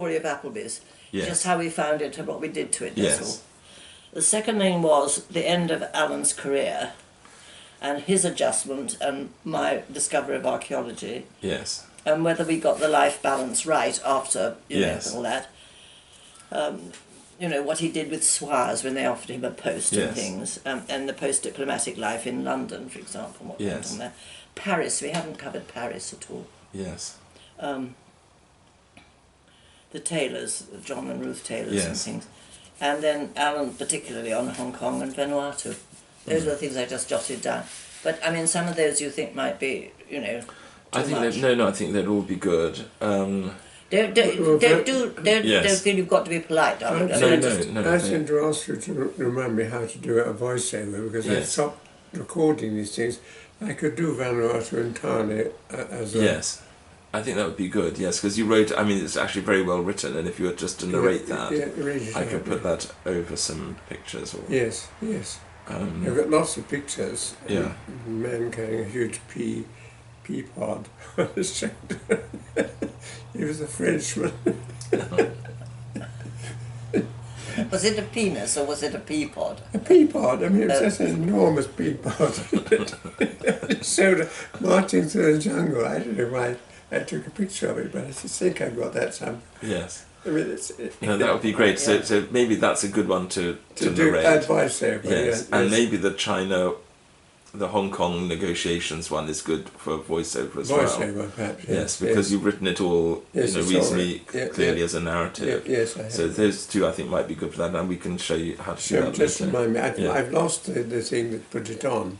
story of Applebys, Yes. just how we found it and what we did to it, that's Yes. all. The second thing was the end of Alan's career and his adjustment and my discovery of archaeology, Yes. and whether we got the life balance right after, Yes. all that. What he did with Swires when they offered him a post and Yes. things, and the post-diplomatic life in London, for example, what went Yes. on there. Paris, we haven't covered Paris at all. Yes. The Taylors, John and Ruth Taylors and Yes. things. And then Alan particularly on Hong Kong and Vanuatu. Those are the things I just jotted down. But I mean, some of those you think might be, I think much. I think they'd all be good. Don't Yes. feel you've got to be polite, darling. No, Don't no. I seem to ask you to remind me how to do a voiceover because I Yes. stopped recording these things. I could do Vanuatu entirely as a... Yes. I think that would be good, yes, because you wrote, I mean, it's actually very well written, and if you were just to narrate that, read it I out, could put yeah. that over some pictures. Or, Yes. I've got lots of pictures. Yeah. A man carrying a huge pea pod on his shoulder. He was a Frenchman. Was it a penis or was it a pea pod? A pea pod, I mean, it was just an enormous pea pod. It showed marching through the jungle. I don't know why I took a picture of it, but I just think I've got that some. Yes. I mean, No, that would be great. Yeah. So maybe that's a good one to do narrate. advice over. Yes, yeah, and yes. maybe the Hong Kong negotiations one is good for voiceover as well. Voiceover, perhaps. Yes, because you've written it all, Yes, it's reasonably all right. clearly Yeah. as a narrative. Yes, I have. So those two, I think, might be good for that, and we can show you how to do So that just later. remind me, Yeah. I've lost the thing that put it on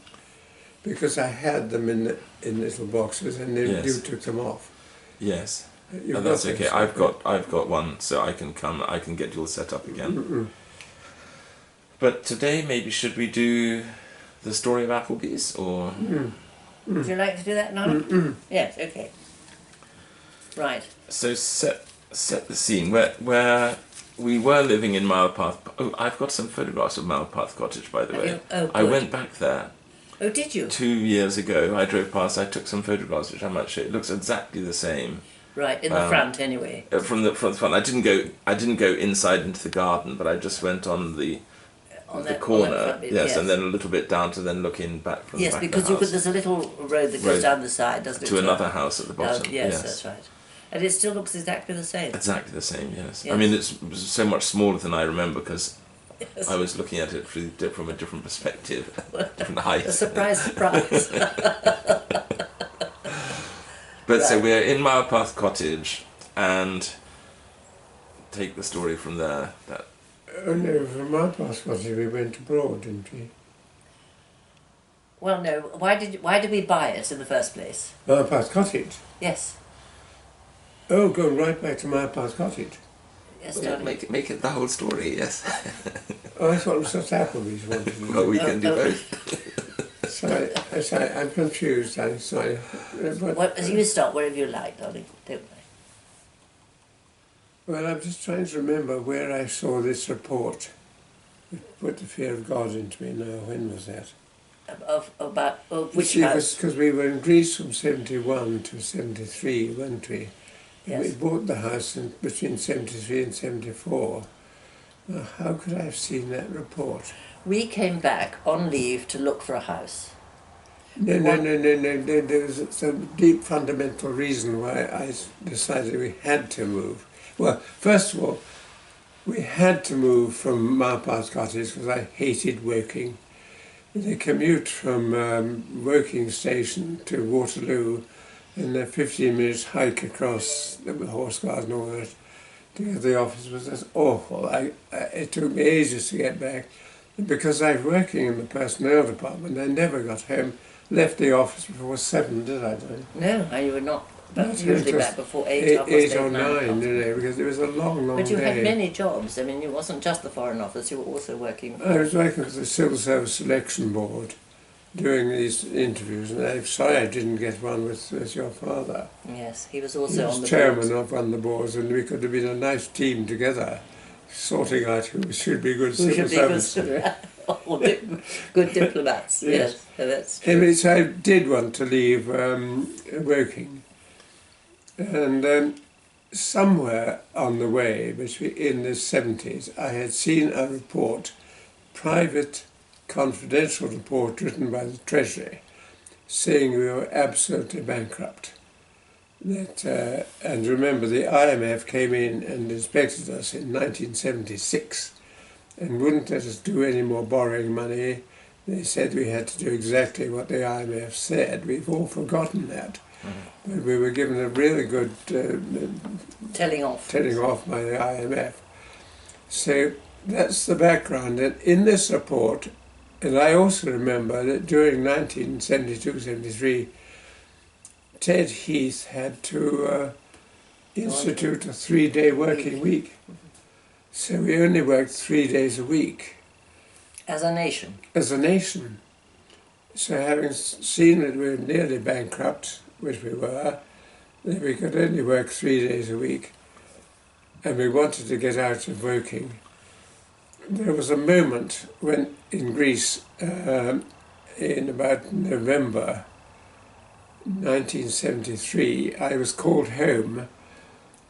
because I had them in little boxes and then Yes. you took them off. Yes, You've and that's got okay. them, I've got one, so I can get you all set up again. But today, maybe should we do the story of Applebys, or Would you like to do that now? Yes, okay. Right. so set the scene where we were living in Milepath. Oh, I've got some photographs of Milepath Cottage, by the Have way. you? Oh, I good. went back there Oh, did you? 2 years ago. I drove past. I took some photographs, which I might show. It looks exactly the same. Right, in the front anyway. From the front. I didn't go inside into the garden, but I just went on the corner, front bit, yes, and then a little bit down to then look in back from the Yes, back because of the house there's a little road that goes Road down the side, doesn't it? to another house at the bottom. Yes, that's right. And it still looks exactly the same. Exactly the same, yes. Yes. I mean, it's so much smaller than I remember because Yes. I was looking at it from a different perspective, different height. A surprise, surprise. But so Right. we're in Milepath Cottage, and take the story from there. That Oh no, from my passport we went abroad, didn't we? Well, no. Why did we buy it in the first place? Milepath Cottage? Yes. Oh, going right back to Milepath Cottage. Yes, darling. make it the whole story, yes. Oh, I thought it was just Appleby's wanted to Well, do. we can do Oh. both. Sorry, I'm confused, I'm sorry. But, Well, you start wherever you like, darling. Don't worry. well, I'm just trying to remember where I saw this report. It put the fear of God into me now. When was that? Of which It house? was because we were in Greece from 71 to 73, weren't we? And Yes. we bought the house between 73 and 74. Now, how could I have seen that report? We came back on leave to look for a house. No. There was some deep fundamental reason why I decided we had to move. Well, first of all, we had to move from Milepath Cottage because I hated working. The commute from Woking Station to Waterloo and the 15 minutes hike across the Horse Guards and all that to get to the office was just awful. It took me ages to get back. And because I was working in the personnel department, I never got home, left the office before 7, did I? No, you were not. But Not usually just back before 8, half past 8 8, or 9 9, o'clock. you know, because it was a long But you day. had many jobs. I mean, it wasn't just the Foreign Office, you were also working... I was working for the Civil Service Selection Board doing these interviews, and I'm sorry I didn't get one with your father. Yes, he was He also was on the chairman board. of one of the boards, and we could have been a nice team together, sorting out who should be good Who civil should be good, servants. good diplomats. Yes. Yes, so that's true. Anyway, so I did want to leave Woking, and somewhere on the way, in the 70s, I had seen a report, private confidential report written by the Treasury, saying we were absolutely bankrupt. And remember, the IMF came in and inspected us in 1976 and wouldn't let us do any more borrowing money. They said we had to do exactly what the IMF said. We've all forgotten that. Mm-hmm. But we were given a really good telling off by the IMF. So that's the background. And in this report, and I also remember that during 1972-73, Ted Heath had to institute a 3-day working week. So we only worked 3 days a week. As a nation? As a nation. So having seen that we were nearly bankrupt, which we were, that we could only work 3 days a week, and we wanted to get out of working. There was a moment when in Greece, in about November 1973, I was called home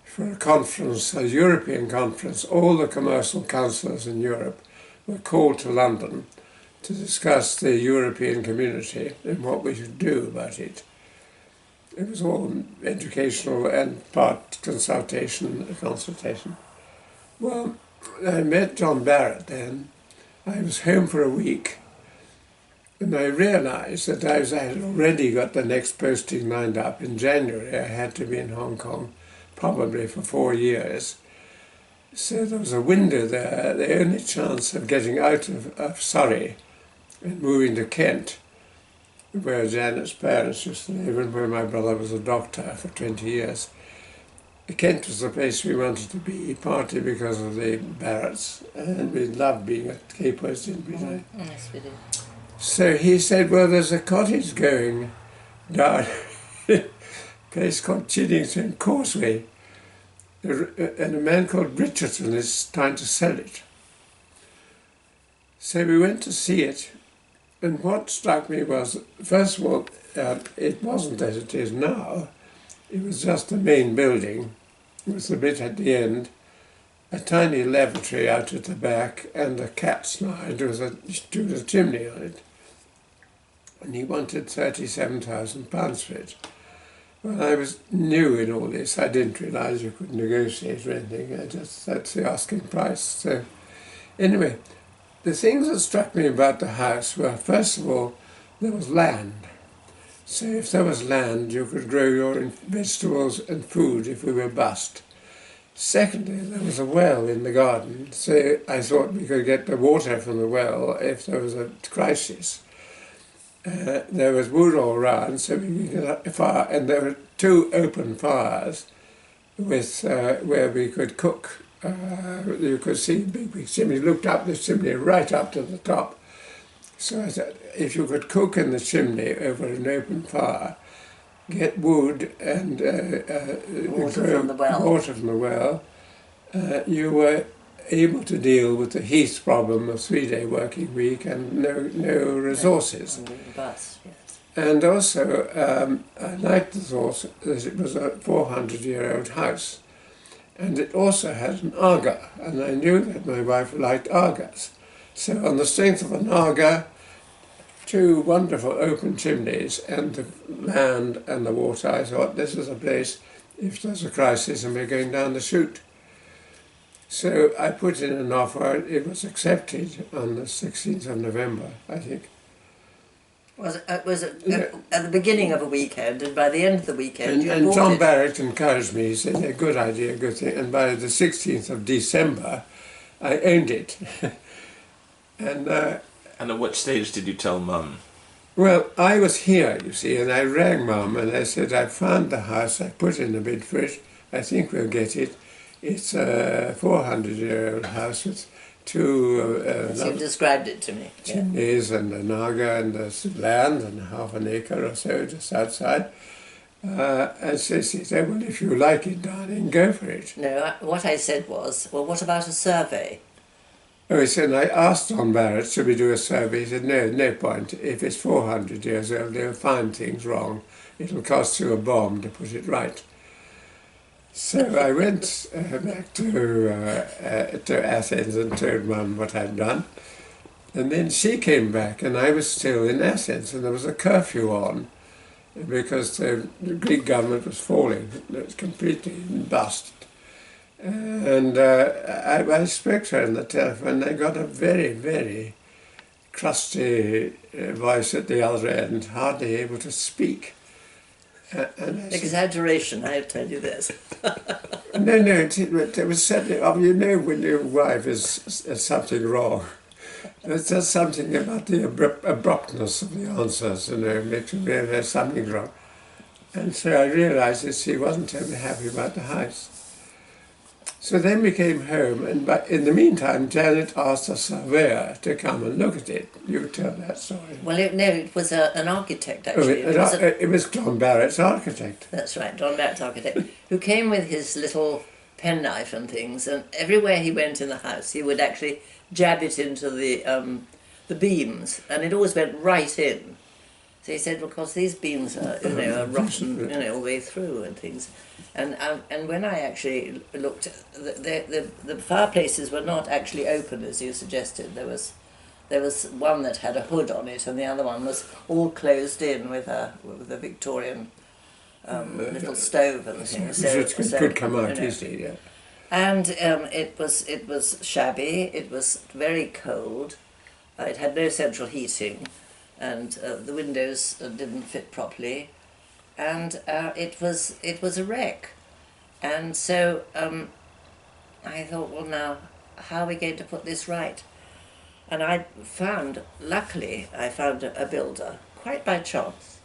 for a conference, a European conference. All the commercial councillors in Europe were called to London to discuss the European community and what we should do about it. It was all educational and part consultation. Well, I met John Barrett then. I was home for a week, and I realised that I had already got the next posting lined up. In January I had to be in Hong Kong, probably for 4 years. So there was a window there, the only chance of getting out of Surrey and moving to Kent, where Janet's parents used to live and where my brother was a doctor for 20 years. Kent was the place we wanted to be, partly because of the Barretts, and we loved being at Cape West, didn't we? Yes, we did. So he said, well, there's a cottage going down a place called Chiddingstone, Causeway, and a man called Richardson is trying to sell it. So we went to see it, and what struck me was, first of all, it wasn't as it is now. It was just a main building, with a bit at the end, a tiny lavatory out at the back, and a cat slide with a chimney on it. And he wanted £37,000 for it. Well, I was new in all this. I didn't realise you could negotiate or anything. That's the asking price. So, anyway, the things that struck me about the house were, first of all, there was land. So if there was land, you could grow your own vegetables and food if we were bust. Secondly, there was a well in the garden, so I thought we could get the water from the well if there was a crisis. There was wood all round, so we could get a fire, and there were 2 open fires with where we could cook. You could see big chimney. Looked up the chimney right up to the top. So I thought, if you could cook in the chimney over an open fire, get wood and water from the well, you were able to deal with the Heath problem of 3-day working week and no resources. And the bus, yes. And also, I liked the thought that it was a 400-year-old house. And it also had an aga, and I knew that my wife liked agas. So on the strength of an aga, 2 wonderful open chimneys and the land and the water, I thought this is a place, if there's a crisis and we're going down the chute. So I put in an offer. It was accepted on the 16th of November, I think. Was it at the beginning of a weekend, and by the end of the weekend you and bought John it? Barrett encouraged me. He said, a good idea, good thing. And by the 16th of December, I owned it. And at what stage did you tell Mum? well, I was here, you see, and I rang Mum and I said, I found the house, I put in a bid for it, I think we'll get it. It's a 400-year-old house with 2 As you described it to me. chimneys and a naga and there's land and half an acre or so just outside. And so she said, well, if you like it, darling, go for it. No, what I said was, well, what about a survey? Oh, he said, I asked John Barrett, should we do a survey? He said, no point. If it's 400 years old, they'll find things wrong. It'll cost you a bomb to put it right. So I went back to Athens and told Mum what I'd done. And then she came back, and I was still in Athens, and there was a curfew on because the Greek government was falling. It was completely busted. And I spoke to her on the telephone, and I got a very, very crusty voice at the other end, hardly able to speak. And I said, Exaggeration, I tell you this. no, it was certainly, you know when your wife is something wrong. There's just something about the abruptness of the answers, makes you realise something wrong. And so I realised that she wasn't terribly happy about the house. So then we came home, and in the meantime, Janet asked a surveyor to come and look at it. You tell that story. Well, it was an architect, actually. It was John Barrett's architect. That's right, John Barrett's architect, who came with his little penknife and things, and everywhere he went in the house, he would actually jab it into the beams, and it always went right in. So he said, because these beams are, are rotten, all the way through and things. And when I actually looked, the fireplaces were not actually open as you suggested. There was one that had a hood on it, and the other one was all closed in with a Victorian little stove and things. So it could come out easily, yeah. And it was shabby. It was very cold. It had no central heating, and the windows didn't fit properly, and it was a wreck. And so I thought, well, now how are we going to put this right? And luckily I found a builder quite by chance,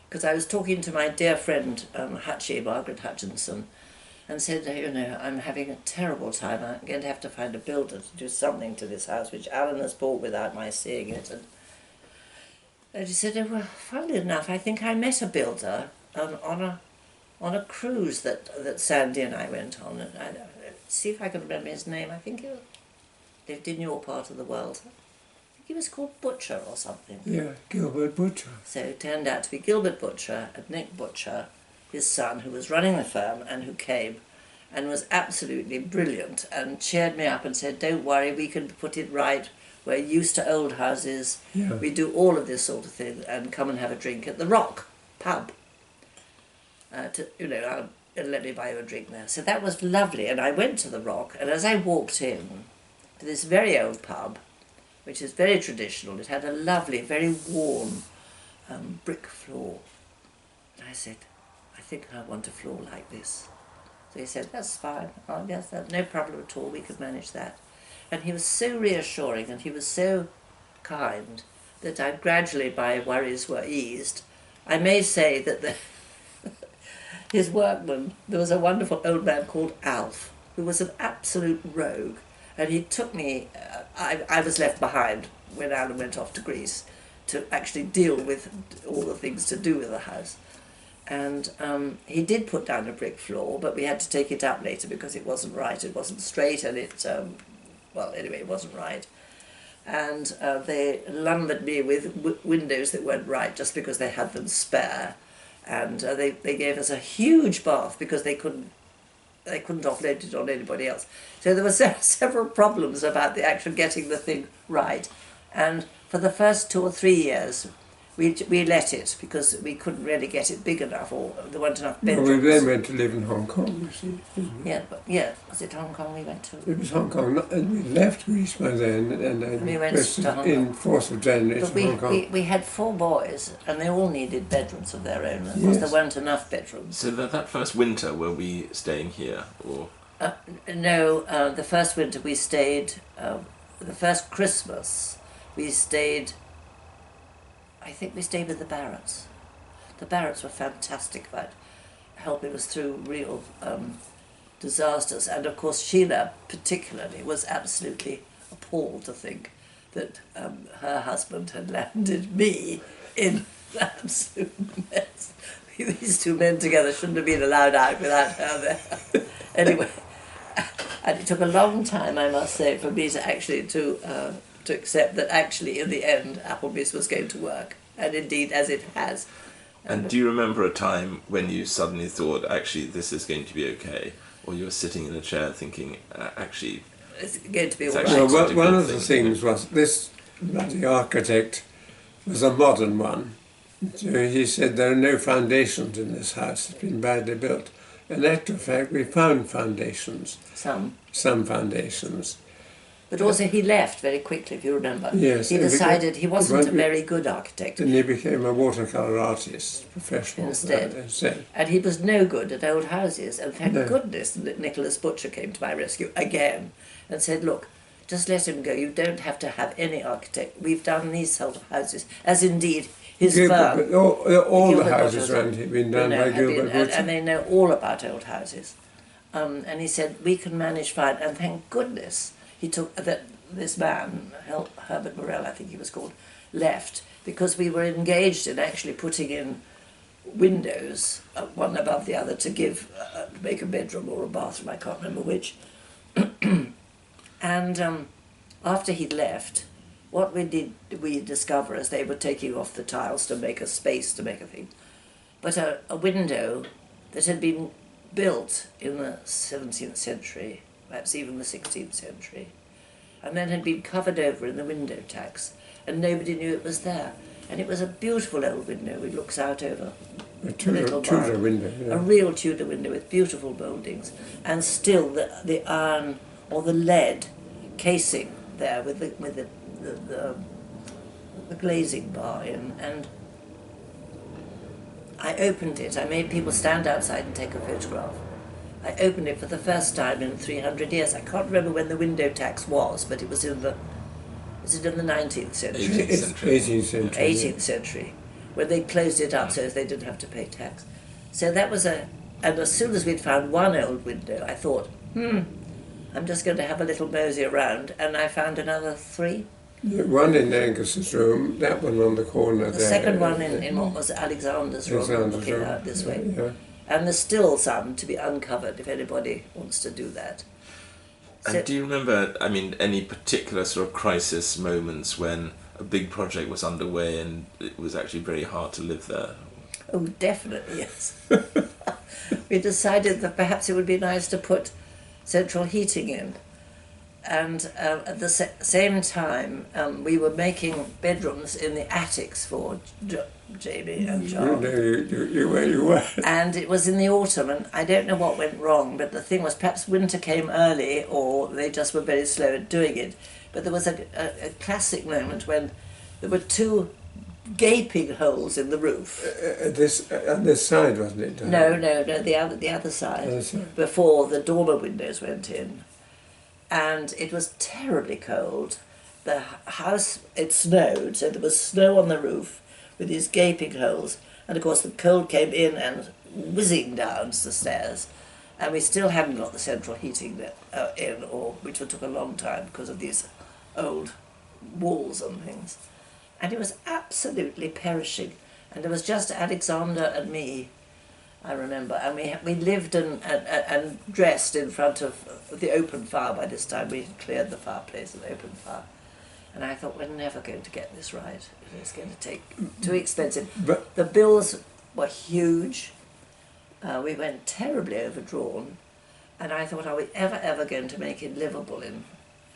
because I was talking to my dear friend Margaret Hutchinson, and said, I'm having a terrible time. I'm going to have to find a builder to do something to this house, which Alan has bought without my seeing it. And she said, well, funnily enough, I think I met a builder on a cruise that Sandy and I went on. And see if I can remember his name. I think he lived in your part of the world. I think he was called Butcher or something. Yeah, Gilbert Butcher. So it turned out to be Gilbert Butcher and Nick Butcher, his son, who was running the firm and who came and was absolutely brilliant and cheered me up and said, don't worry, we can put it right. We're used to old houses. Yeah. We do all of this sort of thing, and come and have a drink at the Rock pub. And let me buy you a drink there. So that was lovely, and I went to the Rock, and as I walked in to this very old pub, which is very traditional, it had a lovely, very warm brick floor. And I said, I think I want a floor like this. So he said, that's fine. Oh, yes, that's no problem at all. We could manage that. And he was so reassuring and he was so kind that I gradually, my worries were eased. I may say that his workman, there was a wonderful old man called Alf, who was an absolute rogue. And he took me, I was left behind when Alan went off to Greece to actually deal with all the things to do with the house. And he did put down a brick floor, but we had to take it up later because it wasn't right. It wasn't straight, and it wasn't right. And they lumbered me with windows that weren't right just because they had them spare. And they gave us a huge bath because they couldn't offload it on anybody else. So there were several problems about the actual getting the thing right. And for the first 2 or 3 years, we let it because we couldn't really get it big enough, or there weren't enough bedrooms. Well, we then went to live in Hong Kong, you see. Yeah, was it Hong Kong we went to? It was Hong Kong, and we left Greece by then, and we went to Hong Kong. In 4th of January But to Hong Kong. we had 4 boys, and they all needed bedrooms of their own, because there weren't enough bedrooms. So that first winter, were we staying here, or? No, the first winter we stayed, the first Christmas we stayed, I think we stayed with the Barretts. The Barretts were fantastic about helping us through real disasters. And of course Sheila particularly was absolutely appalled to think that her husband had landed me in an absolute mess. These 2 men together shouldn't have been allowed out without her there. Anyway, and it took a long time, I must say, for me to actually to accept that actually in the end Applebys was going to work, and indeed as it has. And do you remember a time when you suddenly thought, actually, this is going to be okay? Or you were sitting in a chair thinking, actually, it's going to be it's all actually right. Well, such a one good of the thing, things was this bloody architect was a modern one. So he said there are no foundations in this house, it's been badly built. In actual fact, we found foundations, some foundations. But also he left very quickly, if you remember. Yes, He decided he wasn't a very good architect. And he became a watercolour artist, professional Instead. And he was no good at old houses. And thank goodness that Nicholas Butcher came to my rescue again and said, look, just let him go. You don't have to have any architect. We've done these sort of houses, as indeed his firm. All the Gilbert houses Butchers, around here have been done by Gilbert Butcher. and they know all about old houses. And he said, we can manage fine. And thank goodness he took this man, Herbert Morell, I think he was called, left, because we were engaged in actually putting in windows, one above the other, to make a bedroom or a bathroom, I can't remember which. And after he'd left, what we discover as they were taking off the tiles to make a space to make a thing, but a window that had been built in the 17th century, perhaps even the 16th century, and then had been covered over in the window tacks, and nobody knew it was there. And it was a beautiful old window which looks out over a Tudor window. Yeah. A real Tudor window with beautiful mouldings, and still the iron or the lead casing there with the glazing bar in. And I opened it. I made people stand outside and take a photograph. I opened it for the first time in 300 years. I can't remember when the window tax was, but it was in the 19th century? 18th century. 18th century. 18th century, when they closed it up so they didn't have to pay tax. So that was and as soon as we'd found one old window, I thought, I'm just going to have a little mosey around, and I found another 3. The one in Angus's room, that one on the corner The there. second one in what was Alexander's room, looking out this way. Yeah. And there's still some to be uncovered if anybody wants to do that. And do you remember, any particular sort of crisis moments when a big project was underway and it was actually very hard to live there? Oh, definitely, yes. We decided that perhaps it would be nice to put central heating in. And at the same time, we were making bedrooms in the attics for Jamie and John. You were. And it was in the autumn, and I don't know what went wrong, but the thing was perhaps winter came early, or they just were very slow at doing it. But there was a classic moment when there were 2 gaping holes in the roof. On this side, wasn't it? No, the other side, before the dormer windows went in. And it was terribly cold. The house, it snowed, so there was snow on the roof with these gaping holes. And of course the cold came in and whizzing down the stairs. And we still hadn't got the central heating in, which took a long time because of these old walls and things. And it was absolutely perishing. And it was just Alexander and me, I remember, and we lived and dressed in front of the open fire. By this time we had cleared the fireplace and open fire. And I thought, we're never going to get this right. It's going to take too expensive. But the bills were huge. We went terribly overdrawn. And I thought, are we ever going to make it livable in?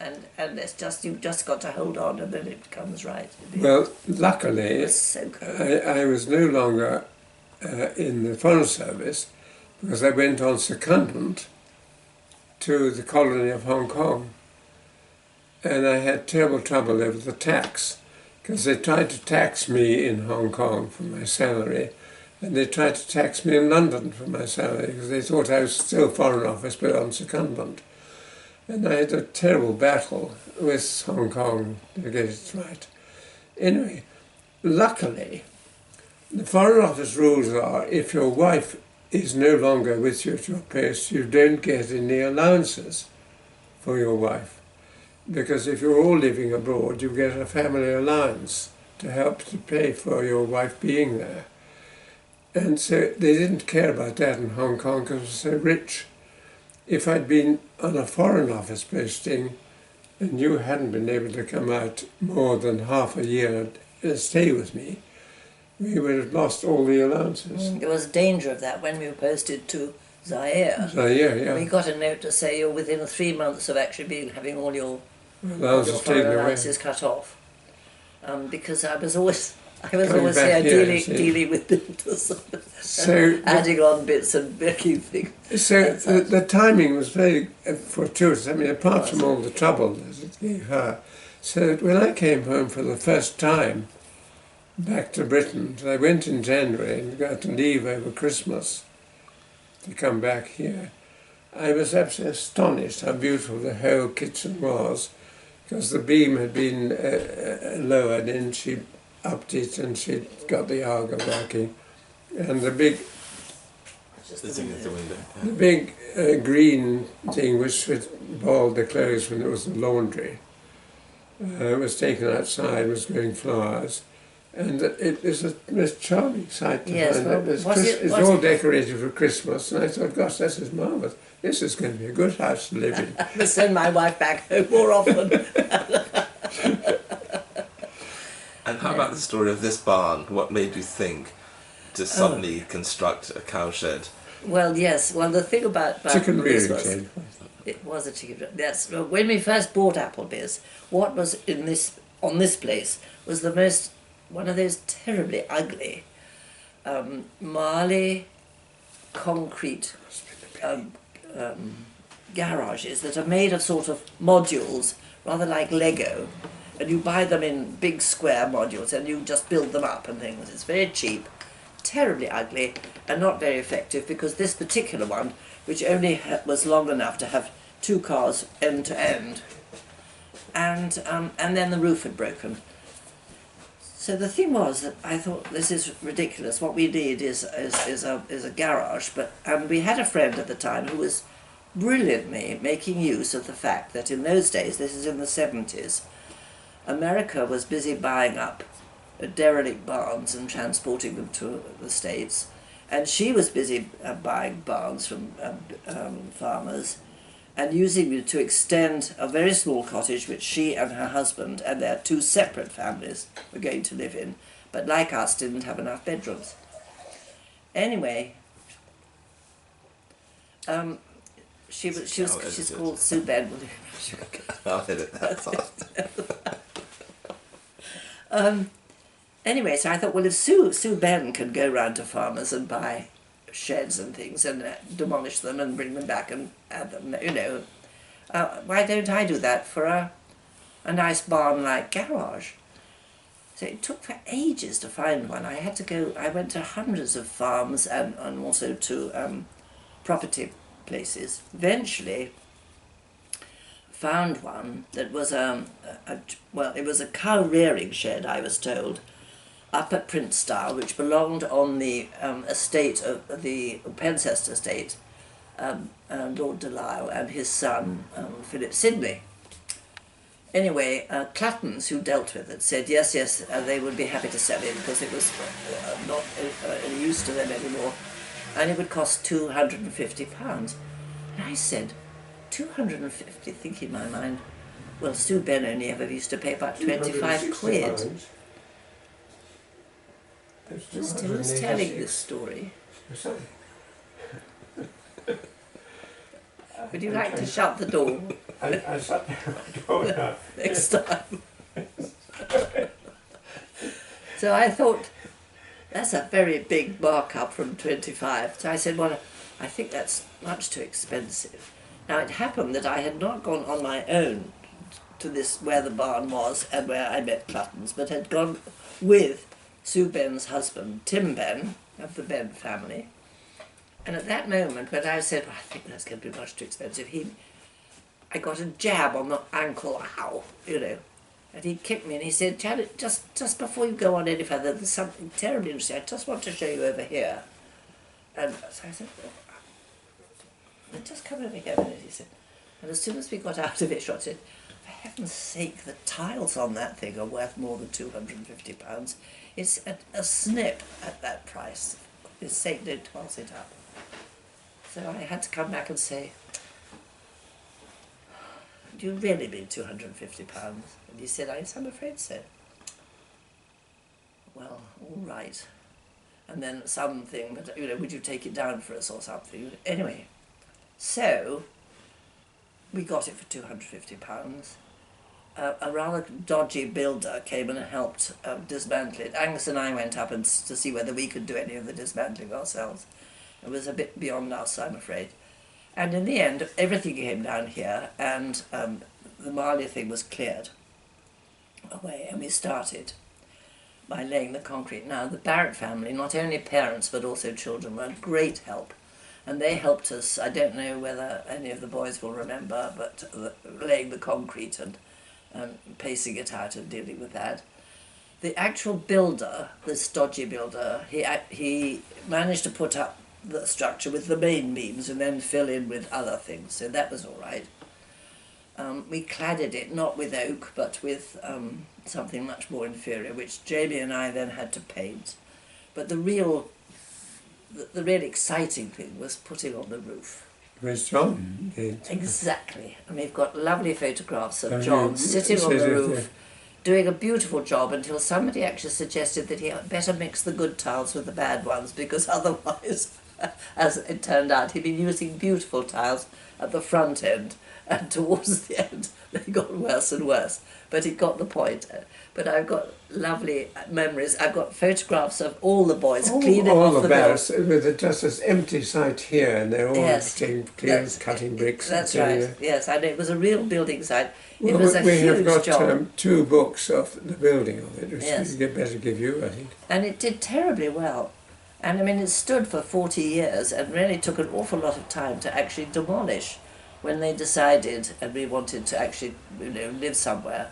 And it's just, you've just got to hold on and then it comes right. Well, luckily, so cold. I was no longer in the Foreign Service because I went on secondment to the colony of Hong Kong, and I had terrible trouble over the tax because they tried to tax me in Hong Kong for my salary, and they tried to tax me in London for my salary because they thought I was still Foreign Office but on secondment. And I had a terrible battle with Hong Kong to get it right. Anyway, luckily, the Foreign Office rules are if your wife is no longer with you at your post, you don't get any allowances for your wife. Because if you're all living abroad, you get a family allowance to help to pay for your wife being there. And so they didn't care about that in Hong Kong because it was so rich. If I'd been on a Foreign Office posting and you hadn't been able to come out more than half a year and stay with me, we would have lost all the allowances. There was danger of that when we were posted to Zaire. So yeah, We got a note to say you're within 3 months of actually having all your allowances foreign taken away. allowances cut off. Because I was always Coming back here here, you see. dealing with builders, So adding on bits and making things. So the timing was very fortuitous. I mean, apart from all the trouble that it gave her. So when I came home for the first time back to Britain, so I went in January and got to leave over Christmas to come back here. I was absolutely astonished how beautiful the whole kitchen was, because the beam had been lowered in. She upped it and she got the Aga working, and the big the big green thing which boiled the clothes when it was the laundry was taken outside, was growing flowers, and it was a most charming sight to find out. It's all decorated for Christmas, and I thought, gosh, this is marvellous. This is going to be a good house to live in. I must send my wife back home more often. And how about the story of this barn? What made you think to suddenly construct a cowshed? Well, yes. Well, the thing about chicken this rearing was, shed. it was a chicken. Yes. When we first bought Applebys, what was on this place was one of those terribly ugly marley concrete garages that are made of sort of modules, rather like Lego, and you buy them in big square modules and you just build them up and things. It's very cheap, terribly ugly, and not very effective, because this particular one, which only was long enough to have 2 cars end to end, and then the roof had broken. So the thing was that I thought, this is ridiculous. What we need is a garage. But we had a friend at the time who was brilliantly making use of the fact that in those days, this is in the 70s, America was busy buying up derelict barns and transporting them to the States, and she was busy buying barns from farmers and using it to extend a very small cottage which she and her husband and their 2 separate families were going to live in, but like us didn't have enough bedrooms. Anyway, she's called Sue Ben. I'll edit that part. Anyway, so I thought, well, if Sue Ben can go round to farmers and buy sheds and things and demolish them and bring them back and add them, why don't I do that for a nice barn-like garage? So it took for ages to find one. I went to hundreds of farms and also to property places. Eventually found one that was it was a cow rearing shed, I was told, up at Princetown, which belonged on the estate of the Pencester estate, Lord Delisle and his son Philip Sidney. Anyway, Cluttons, who dealt with it, said yes, they would be happy to sell it because it was not any use to them anymore, and it would cost £250. And I said, 250, thinking in my mind, well, Sue Ben only ever used to pay about 25 quid. Who's telling this story? Would you like to shut the door? I shut the door now. Next time. So I thought, that's a very big markup from 25. So I said, well, I think that's much too expensive. Now it happened that I had not gone on my own to this, where the barn was and where I met Cluttons, but had gone with Sue Ben's husband, Tim Ben, of the Ben family. And at that moment, when I said, well, I think that's going to be much too expensive, I got a jab on the ankle, ow, and he kicked me and he said, Janet, just before you go on any further, there's something terribly interesting. I just want to show you over here. And so I said, well, just come over here a minute, he said. And as soon as we got out of it, I said, for heaven's sake, the tiles on that thing are worth more than £250. It's a snip at that price. For his sake, don't toss it up. So I had to come back and say, do you really mean £250? And he said, yes, I'm afraid so. well, all right. And then something, but would you take it down for us or something? Anyway, so we got it for £250. A rather dodgy builder came and helped dismantle it. Angus and I went up to see whether we could do any of the dismantling ourselves. It was a bit beyond us, I'm afraid. And in the end, everything came down here, and the Marley thing was cleared away, and we started by laying the concrete. Now, the Barrett family, not only parents but also children, were a great help. And they helped us, I don't know whether any of the boys will remember, but laying the concrete and pacing it out and dealing with that. The actual builder, this dodgy builder, he managed to put up the structure with the main beams and then fill in with other things, so that was all right. We cladded it not with oak but with something much more inferior, which Jamie and I then had to paint. But the real exciting thing was putting on the roof. Where's John? Exactly. And we've got lovely photographs of John sitting on the roof doing a beautiful job until somebody actually suggested that he had better mix the good tiles with the bad ones, because otherwise, as it turned out, he'd been using beautiful tiles at the front end, and towards the end they got worse and worse. But he got the point. But I've got lovely memories. I've got photographs of all the boys cleaning off the barrels with just this empty site here, and they're all cutting bricks. That's right. Yes, and it was a real building site. It Well, was a we huge have got job. 2 books of the building of it, which Yes. we better give you, I think. And it did terribly well. And I mean, it stood for 40 years and really took an awful lot of time to actually demolish when they decided, and we wanted to actually live somewhere,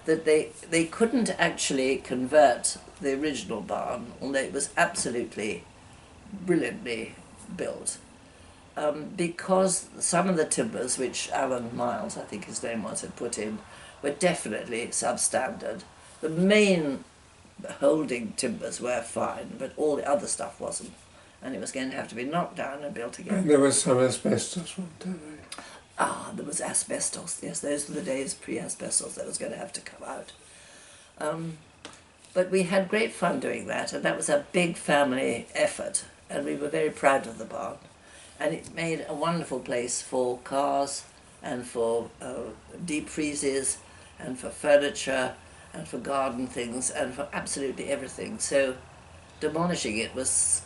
that they couldn't actually convert the original barn, although it was absolutely brilliantly built, because some of the timbers, which Alan Miles, I think his name was, had put in, were definitely substandard. The main holding timbers were fine, but all the other stuff wasn't, and it was going to have to be knocked down and built again. And there was some asbestos, wasn't there? Ah, there was asbestos. Yes, those were the days pre-asbestos that was going to have to come out. But we had great fun doing that, and that was a big family effort, and we were very proud of the barn. And it made a wonderful place for cars and for deep freezes and for furniture and for garden things and for absolutely everything. So demolishing it was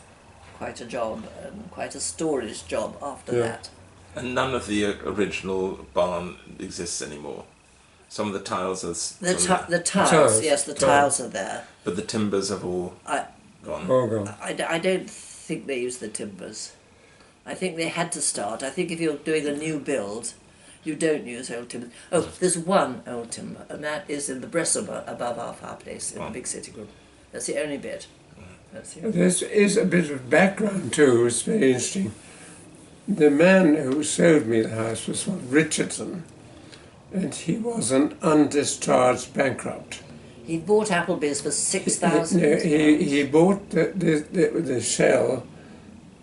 quite a job, and quite a storage job after that. And none of the original barn exists anymore. Some of the tiles are... The tiles, yes, the tiles are there. But the timbers have all gone. All gone. I don't think they use the timbers. I think they had to start. I think if you're doing a new build, you don't use old timbers. Oh, there's one old timber, and that is in the bressumer above our fireplace in the big sitting room. That's the only bit. That's the only This is a bit of background too, it's very interesting. The man who sold me the house was called Richardson, and he was an undischarged bankrupt. He bought Applebys for £6,000. No, he bought the shell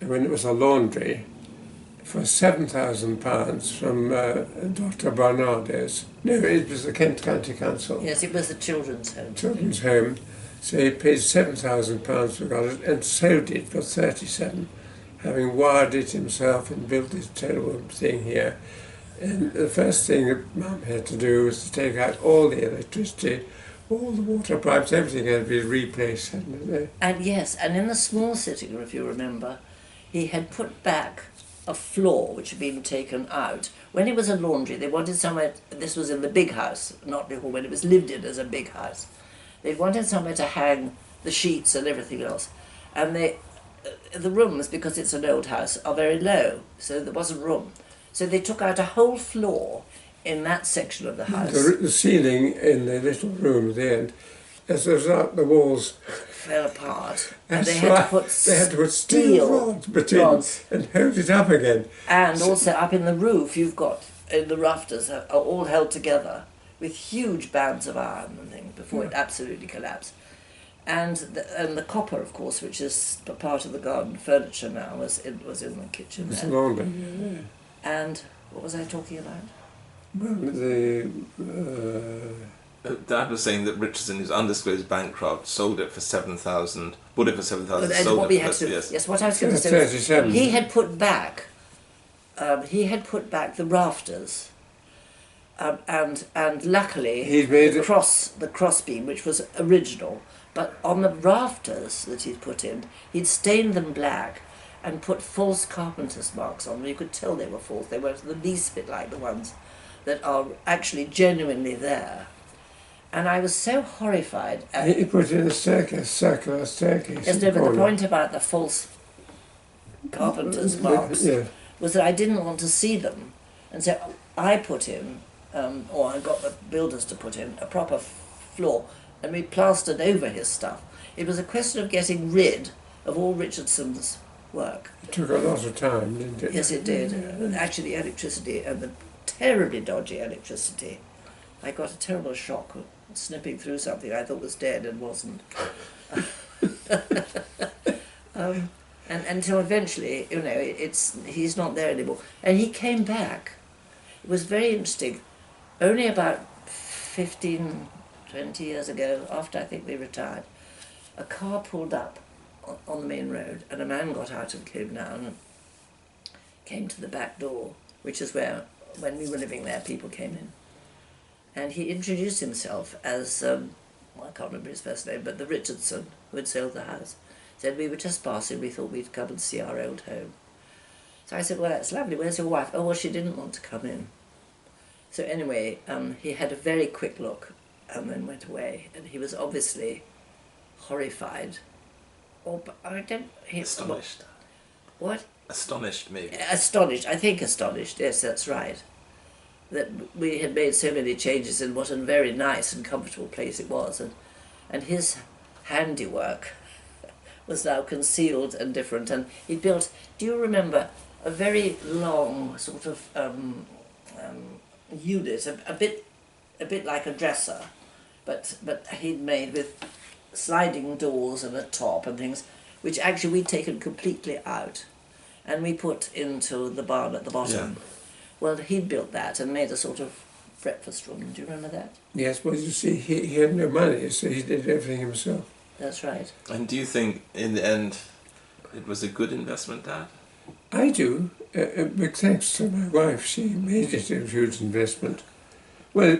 when it was a laundry for £7,000 from Dr. Barnardo's. No, it was the Kent County Council. Yes, it was the children's home. Children's home. So he paid £7,000 for it and sold it for 37, having wired it himself and built this terrible thing here. And the first thing that Mum had to do was to take out all the electricity, all the water pipes, everything had to be replaced. And yes, and in the small sitting room, if you remember, he had put back a floor which had been taken out. When it was a laundry, they wanted somewhere, this was in the big house, not before, when it was lived in as a big house. They wanted somewhere to hang the sheets and everything else. And the rooms, because it's an old house, are very low, so there wasn't room. So they took out a whole floor in that section of the house. The ceiling in the little room at the end, as a result, the walls fell apart. And they had to put steel rods and hold it up again. And also up in the roof, you've got, in the rafters, are all held together with huge bands of iron and things before it absolutely collapsed. And the copper, of course, which is part of the garden furniture now, was in the kitchen It's there. laundry. And what was I talking about? Well, Dad was saying that Richardson, who's undisclosed bankrupt, sold it for 7,000. Bought it for 7,000. And Sold what it we for had to, yes. yes, what I was going to say was 37. he had put back the rafters, and luckily He'd made the it- cross beam, which was original, but on the rafters that he'd put in, he'd stained them black and put false carpenter's marks on them. You could tell they were false. They weren't the least bit like the ones that are actually genuinely there. And I was so horrified at He put in a circular staircase. yes, in no, but the corner. point about the false carpenter's marks Yeah. was that I didn't want to see them. And so I put in, or I got the builders to put in, a proper floor, and we plastered over his stuff. It was a question of getting rid of all Richardson's work. It took a lot of time, didn't it? Yes, it did. Actually, the electricity, and the terribly dodgy electricity. I got a terrible shock snipping through something I thought was dead and wasn't. And until eventually, he's not there anymore. And he came back. It was very interesting. Only about 15, 20 years ago, after I think we retired, a car pulled up on the main road, and a man got out and came down and came to the back door, which is where, when we were living there, people came in. And he introduced himself as, I can't remember his first name, but the Richardson who had sold the house. Said, we were just passing, we thought we'd come and see our old home. So I said, well, that's lovely, where's your wife? Oh, well, she didn't want to come in. So anyway, he had a very quick look and then went away. And he was obviously horrified. Or, I don't... Astonished. What? Astonished, maybe. Astonished, I think astonished, yes, that's right. That we had made so many changes in what a very nice and comfortable place it was. And his handiwork was now concealed and different. And he built, do you remember, a very long sort of unit, a bit like a dresser, but he'd made with sliding doors and a top and things, which actually we'd taken completely out, and we put into the barn at the bottom. Yeah. Well, he'd built that and made a sort of breakfast room. Do you remember that? Yes, well, you see, he had no money, so he did everything himself. That's right. And do you think, in the end, it was a good investment, Dad? I do, but thanks to my wife, she made it a huge investment. Well,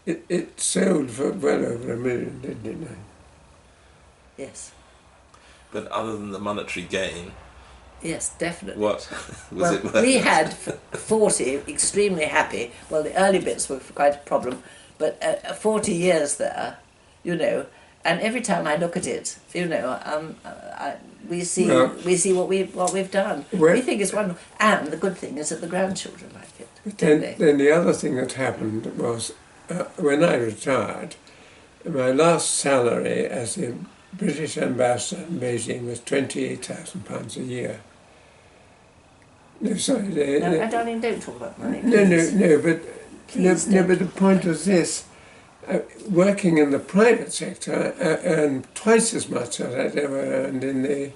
it sold for well over $1 million, didn't it? Yes. But other than the monetary gain, Yes, definitely. what was Well, it worth? we had 40 extremely happy. Well, the early bits were quite a problem, but 40 years there, and every time I look at it, we see what we've done. Well- We think it's wonderful, and the good thing is that the grandchildren like it. But don't then, they? then the other thing that happened was, when I retired, my last salary as the British ambassador in Beijing was £28,000 a year. No, sorry. No, darling, don't talk about money. No, please. but Please no, don't. but the point was this: working in the private sector, I earned twice as much as I'd ever earned in the.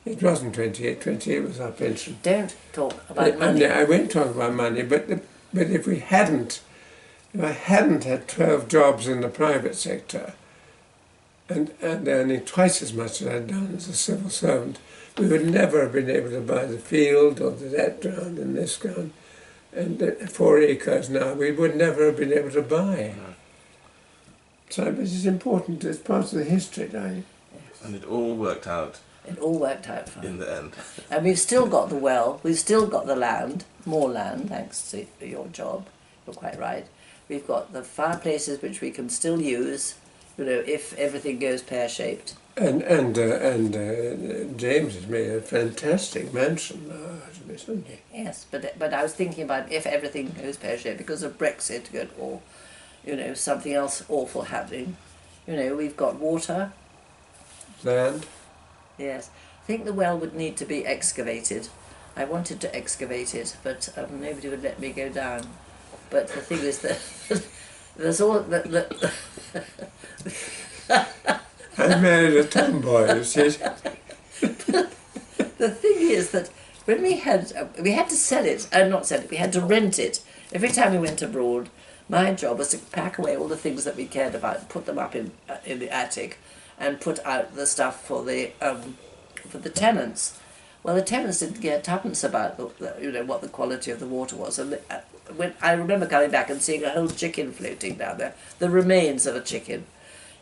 It wasn't 28. 28 was our pension. Don't talk about money. And I won't talk about money, but if I hadn't had 12 jobs in the private sector, and earning twice as much as I'd done as a civil servant, we would never have been able to buy the field or that ground and this ground. And 4 acres now, we would never have been able to buy. So it's important, it's part of the history, darling. And it all worked out It all worked out fine. in the end. And we've still got the well, we've still got the land, more land, thanks to your job, you're quite right. We've got the fireplaces which we can still use, if everything goes pear-shaped. And James has made a fantastic mansion now out of it, hasn't he? Yes, but I was thinking about if everything goes pear-shaped because of Brexit or, something else awful happening. We've got water. Land. Yes. I think the well would need to be excavated. I wanted to excavate it, but nobody would let me go down. But the thing is that there's all that. I married a tomboy, you see. The thing is that when we had to sell it, not sell it, we had to rent it. Every time we went abroad, My job was to pack away all the things that we cared about, put them up in the attic, and put out the stuff for the tenants. Well, the tenants didn't care tuppence about what the quality of the water was, and when I remember coming back and seeing a whole chicken floating down there, the remains of a chicken,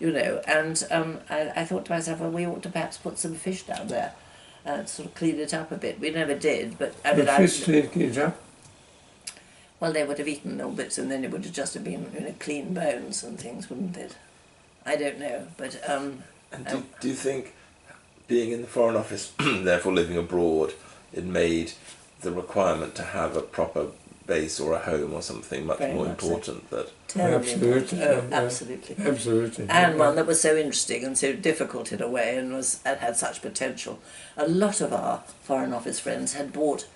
and I thought to myself, well, we ought to perhaps put some fish down there, sort of clean it up a bit. We never did, but I mean, The fish cleaned it up? well, they would have eaten little bits, and then it would have just have been clean bones and things, wouldn't it? I don't know, but And do you think, being in the Foreign Office, therefore living abroad, it made the requirement to have a proper base or a home or something much Very more much so. important? That terribly Absolutely, important. yeah, Oh, yeah. absolutely. Absolutely. And one that was so interesting and so difficult in a way, and had such potential. A lot of our Foreign Office friends had bought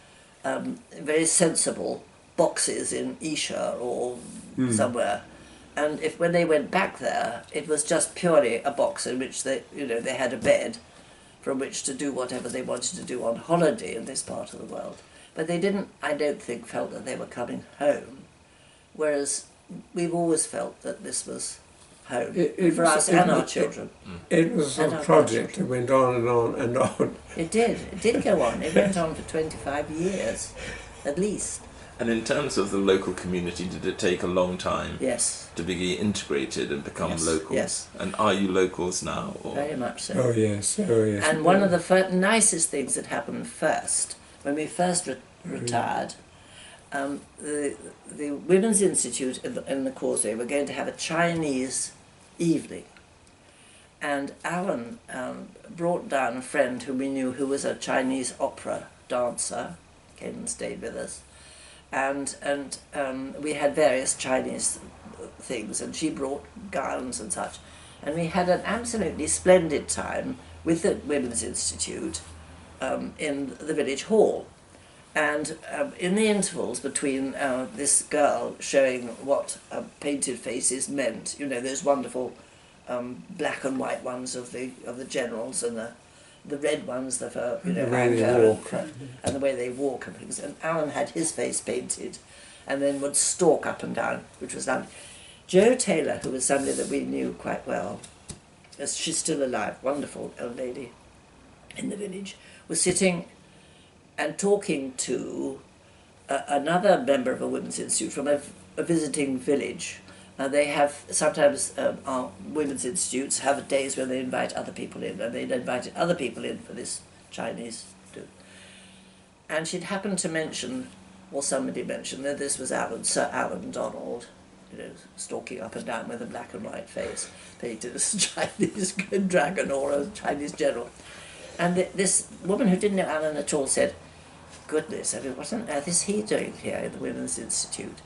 very sensible boxes in Isha or somewhere, and when they went back there, it was just purely a box in which they had a bed from which to do whatever they wanted to do on holiday in this part of the world. But they didn't, I don't think, felt that they were coming home, whereas we've always felt that this was home for us and our children. It was And a our project that went on and on and on. It did go on. It went on for 25 years, at least. And in terms of the local community, did it take a long time Yes, to be integrated and become Yes, locals? yes. And are you locals now? Or? very much so. Oh yes, oh yes. And one of the nicest things that happened first, when we first retired, the Women's Institute in the Causeway were going to have a Chinese evening. And Alan brought down a friend whom we knew who was a Chinese opera dancer, came and stayed with us. And we had various Chinese things, and she brought gowns and such. And we had an absolutely splendid time with the Women's Institute in the village hall. And in the intervals between this girl showing what painted faces meant, those wonderful black and white ones of the generals, and the red ones that are The way they anger walk. and the way they walk and things. And Alan had his face painted, and then would stalk up and down, which was lovely. Jo Taylor, who was somebody that we knew quite well, as she's still alive, wonderful old lady in the village, was sitting and talking to another member of a women's institute from a visiting village. They have sometimes our women's institutes have days where they invite other people in, and they'd invited other people in for this Chinese do. And she'd happened to mention, or somebody mentioned, that this was Sir Alan Donald, stalking up and down with a black and white face, painted as a Chinese dragon or a Chinese general. And this woman who didn't know Alan at all said, "Goodness, I mean, what on earth is he doing here in the Women's Institute?"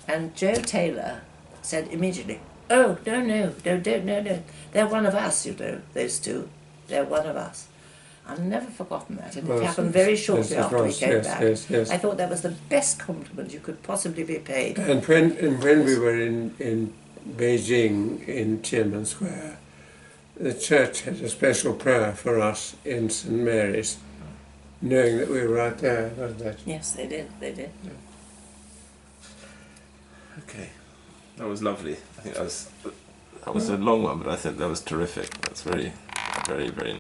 And Jo Taylor said immediately, "Oh, no, they're one of us, those two. They're one of us." I've never forgotten that, and it happened very shortly after we came back. Yes. I thought that was the best compliment you could possibly be paid. And when we were in Beijing, in Tiananmen Square, the church had a special prayer for us in St. Mary's, knowing that we were right there, wasn't it? Yes, they did. Okay, that was lovely. I think that was a long one, but I think that was terrific. That's very, very, very